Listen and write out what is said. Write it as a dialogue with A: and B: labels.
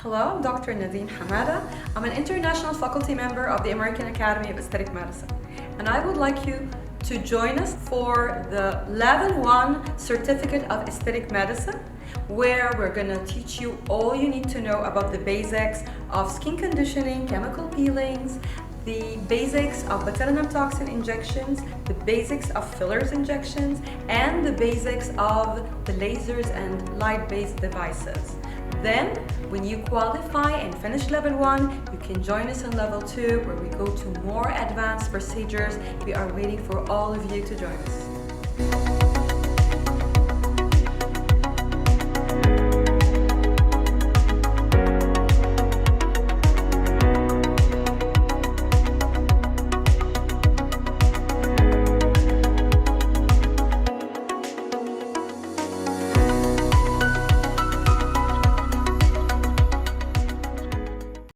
A: Hello, I'm Dr. Nadine Hamada. I'm an international faculty member of the American Academy of Aesthetic Medicine, and I would like you to join us for the Level 1 Certificate of Aesthetic Medicine, where we're going to teach you all you need to know about the basics of skin conditioning, chemical peelings, the basics of botulinum toxin injections, the basics of fillers injections, and the basics of the lasers and light-based devices. Then, when you qualify and finish Level 1, you can join us in Level 2, where we go to more advanced procedures. We are waiting for all of you to join us.